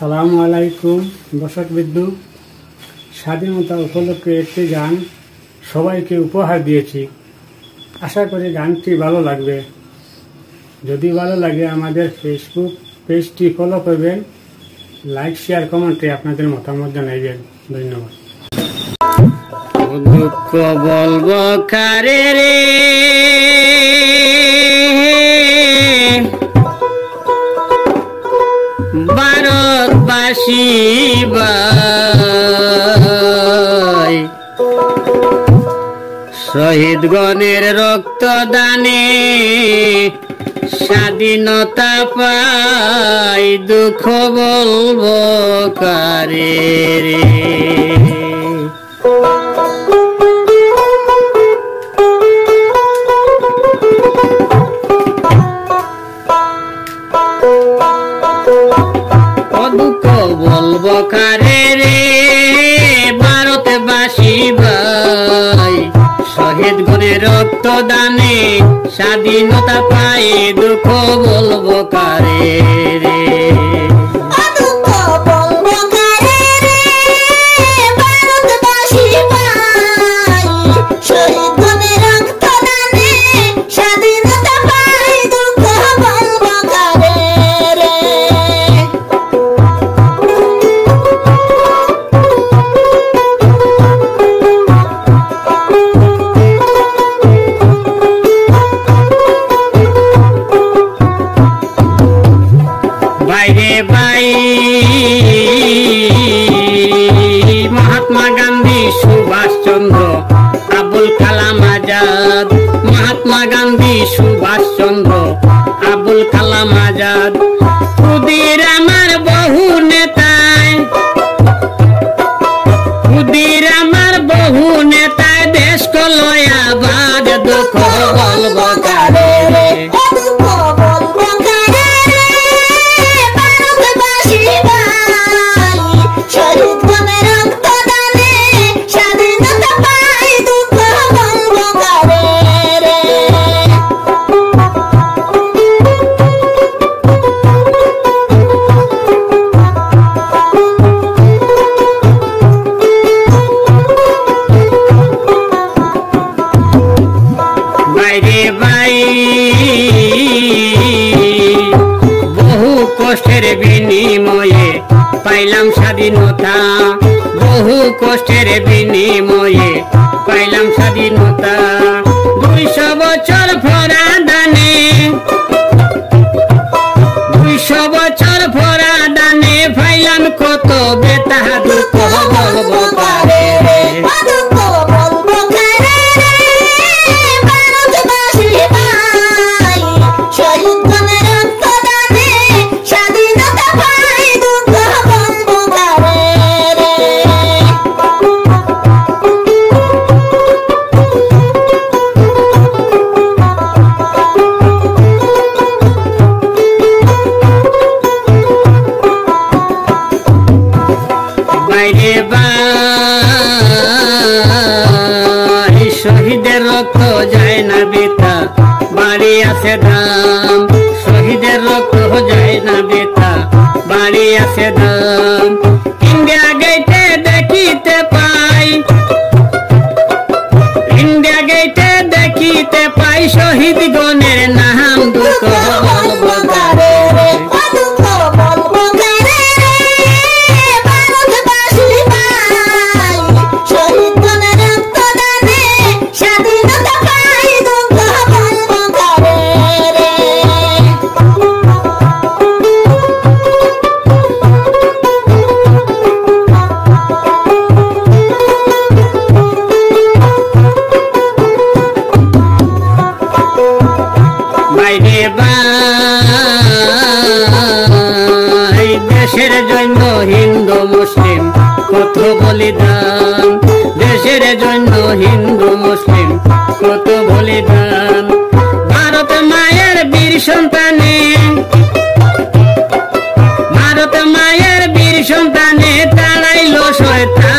আসসালামু আলাইকুম দর্শক বিন্দু, স্বাধীনতা উপলক্ষে একটি গান সবাইকে উপহার দিয়েছি। আশা করি গানটি ভালো লাগবে। যদি ভালো লাগে আমাদের ফেসবুক পেজটি ফলো করবেন, লাইক শেয়ার কমেন্টে আপনাদের মতামত জানাইবেন। ধন্যবাদ। দুঃখ বলবো কারে রে, ভারতবাসী ভাই, শহীদগণের রক্তদানে স্বাধীনতা পাই, দুঃখ বলবো কারে রে। দুঃখ বলবো কারে রে, ভারতবাসী ভাই, শহীদ গণের রক্তদানে স্বাধীনতা পাই, দুঃখ বলবো কারে রে। মহাত্মা গান্ধী, সুভাষ চন্দ্র, আবুল কালাম আজাদ, মহাত্মা গান্ধী, সুভাষ চন্দ্র, আবুল কালাম আজাদ, ক্ষুদিরামের বহু নেতায়, ক্ষুদিরামের বহু নেতায় দেশ লয় আবাদ, দুঃখ বলবো কারে রে। বহু কষ্টের বিনিময়ে পাইলাম স্বাধীনতা, বহু কষ্টের বিনিময়ে পাইলাম স্বাধীনতা, 200 বছর ফরাদানে, 200 বছর ফরাদানে পাইলাম কত বেতা, দুঃখ বলবো কারে রে। শহীদের রক্ত যায় না বেতা, বাড়ি আছে দাম, শহীদের রক্ত যায় না বেতা, বাড়ি আছে দাম, ইন্ডিয়া গেটে দেখিতে পাই, ইন্ডিয়া গেটে দেখিতে পাই শহীদ গণের নাম, দুঃখ বলবো কারে রে। দেশের জন্য হিন্দু মুসলিম কত বলিদান, দেশের জন্য হিন্দু মুসলিম কত বলিদান, ভারত মায়ের বীর সন্তানে, ভারত মায়ের বীর সন্তানে তাড়াইলো শয়তান,